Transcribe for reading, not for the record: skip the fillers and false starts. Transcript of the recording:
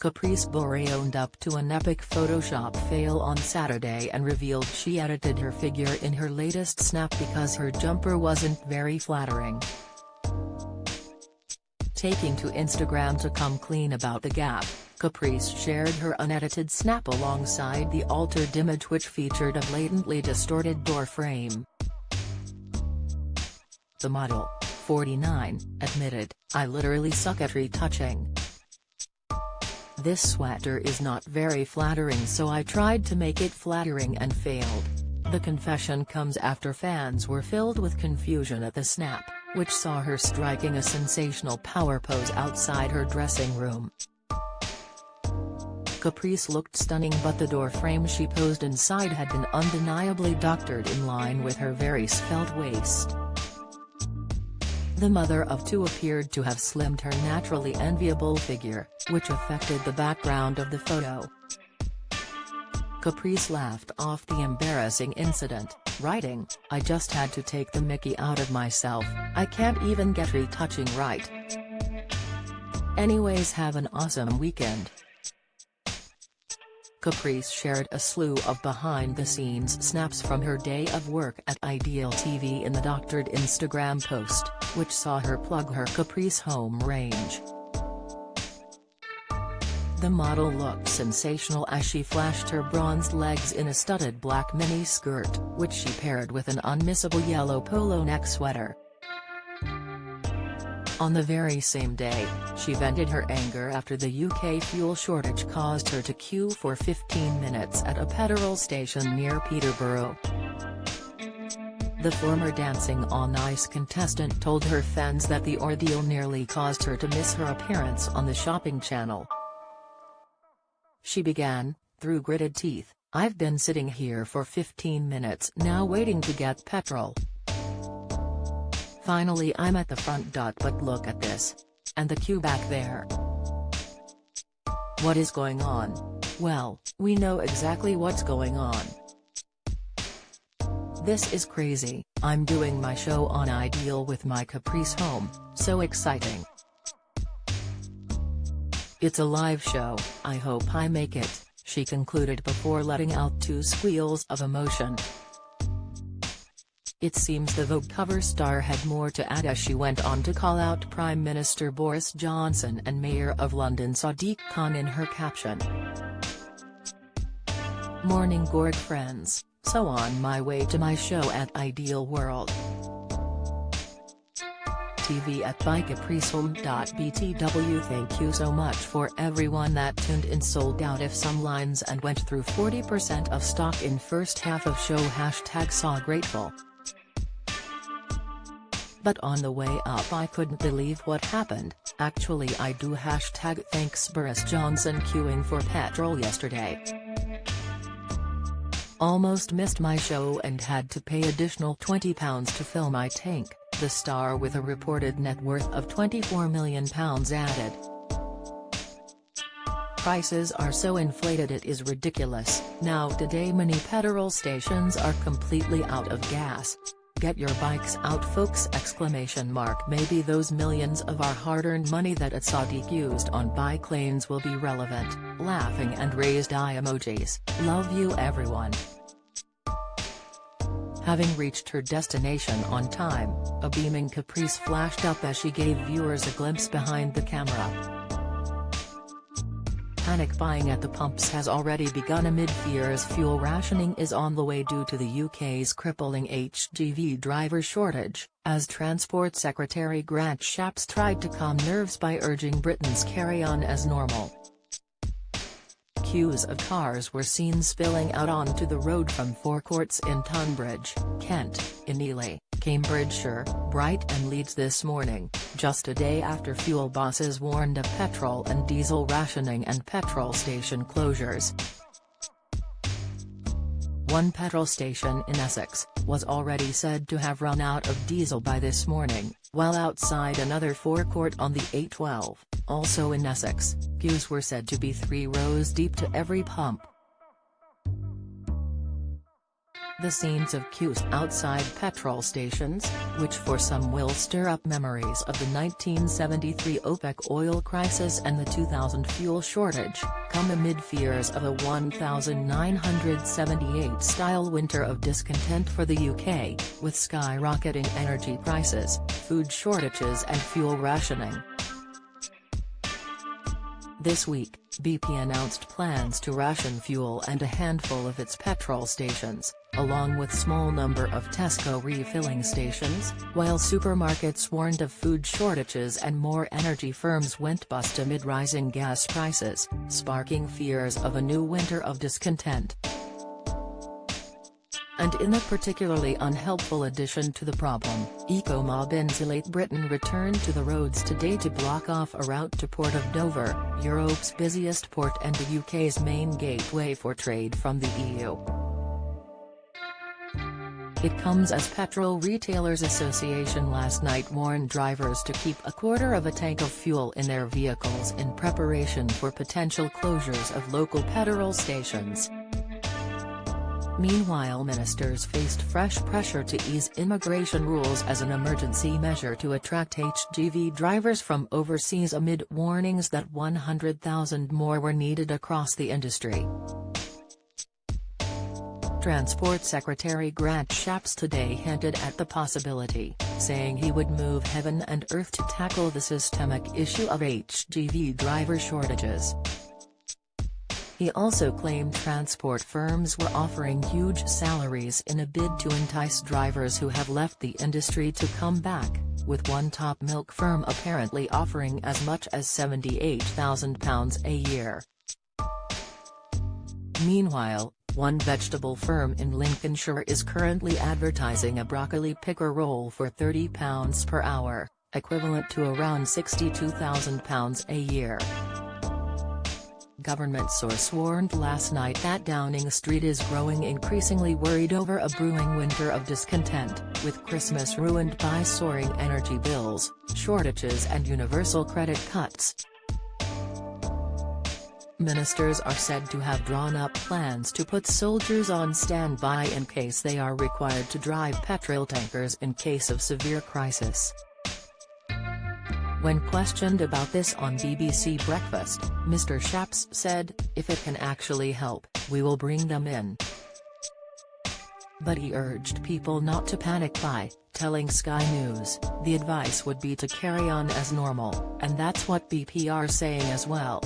Caprice Bourret owned up to an epic Photoshop fail on Saturday and revealed she edited her figure in her latest snap because her jumper wasn't very flattering. Taking to Instagram to come clean about the gap, Caprice shared her unedited snap alongside the altered image which featured a blatantly distorted door frame. The model, 49, admitted, "I literally suck at retouching. This sweater is not very flattering, so I tried to make it flattering and failed." The confession comes after fans were filled with confusion at the snap, which saw her striking a sensational power pose outside her dressing room. Caprice looked stunning, but the door frame she posed inside had been undeniably doctored in line with her very svelte waist. The mother of two appeared to have slimmed her naturally enviable figure, which affected the background of the photo. Caprice laughed off the embarrassing incident, writing, "I just had to take the mickey out of myself, I can't even get retouching right. Anyways, have an awesome weekend." Caprice shared a slew of behind-the-scenes snaps from her day of work at Ideal TV in the doctored Instagram post, which saw her plug her Caprice home range. The model looked sensational as she flashed her bronzed legs in a studded black mini skirt, which she paired with an unmissable yellow polo neck sweater. On the very same day, she vented her anger after the UK fuel shortage caused her to queue for 15 minutes at a petrol station near Peterborough. The former Dancing on Ice contestant told her fans that the ordeal nearly caused her to miss her appearance on the shopping channel. She began, through gritted teeth, "I've been sitting here for 15 minutes now waiting to get petrol. Finally I'm at the front. But look at this. And the queue back there. What is going on? Well, we know exactly what's going on. This is crazy. I'm doing my show on Ideal with my Caprice home, so exciting. It's a live show, I hope I make it," she concluded before letting out two squeals of emotion. It seems the Vogue cover star had more to add as she went on to call out Prime Minister Boris Johnson and Mayor of London Sadiq Khan in her caption. "Morning Gorg friends, so on my way to my show at Ideal World TV at bycapricehome.btw. Thank you so much for everyone that tuned in. Sold out if some lines and went through 40% of stock in first half of show. #saw grateful. But on the way up I couldn't believe what happened, actually I do. #thanks Boris Johnson queuing for petrol yesterday. Almost missed my show and had to pay additional £20 to fill my tank," the star with a reported net worth of £24 million added. "Prices are so inflated it is ridiculous. Now today many petrol stations are completely out of gas. Get your bikes out folks!" Maybe those millions of our hard-earned money that Sadiq used on bike lanes will be relevant, laughing and raised eye emojis. Love you everyone. Having reached her destination on time, a beaming Caprice flashed up as she gave viewers a glimpse behind the camera. Panic buying at the pumps has already begun amid fears fuel rationing is on the way due to the UK's crippling HGV driver shortage, as Transport Secretary Grant Shapps tried to calm nerves by urging Britons carry on as normal. Queues of cars were seen spilling out onto the road from forecourts in Tunbridge, Kent, in Ely, Cambridgeshire, Bright and Leeds this morning, just a day after fuel bosses warned of petrol and diesel rationing and petrol station closures. One petrol station in Essex was already said to have run out of diesel by this morning, while outside another forecourt on the A12, also in Essex, queues were said to be 3 rows deep to every pump. The scenes of queues outside petrol stations, which for some will stir up memories of the 1973 OPEC oil crisis and the 2000 fuel shortage, come amid fears of a 1978-style winter of discontent for the UK, with skyrocketing energy prices, food shortages and fuel rationing. This week, BP announced plans to ration fuel and a handful of its petrol stations, along with small number of Tesco refilling stations, while supermarkets warned of food shortages and more energy firms went bust amid rising gas prices, sparking fears of a new winter of discontent. And in a particularly unhelpful addition to the problem, eco-mob Insulate Britain returned to the roads today to block off a route to Port of Dover, Europe's busiest port and the UK's main gateway for trade from the EU. It comes as Petrol Retailers Association last night warned drivers to keep a quarter of a tank of fuel in their vehicles in preparation for potential closures of local petrol stations. Meanwhile, ministers faced fresh pressure to ease immigration rules as an emergency measure to attract HGV drivers from overseas amid warnings that 100,000 more were needed across the industry. Transport Secretary Grant Shapps today hinted at the possibility, saying he would move heaven and earth to tackle the systemic issue of HGV driver shortages. He also claimed transport firms were offering huge salaries in a bid to entice drivers who have left the industry to come back, with one top milk firm apparently offering as much as £78,000 a year. Meanwhile, one vegetable firm in Lincolnshire is currently advertising a broccoli picker role for £30 per hour, equivalent to around £62,000 a year. Government source warned last night that Downing Street is growing increasingly worried over a brewing winter of discontent, with Christmas ruined by soaring energy bills, shortages and universal credit cuts. Ministers are said to have drawn up plans to put soldiers on standby in case they are required to drive petrol tankers in case of severe crisis. When questioned about this on BBC Breakfast, Mr. Shapps said, "If it can actually help, we will bring them in." But he urged people not to panic by telling Sky News the advice would be to carry on as normal, and that's what BP are saying as well.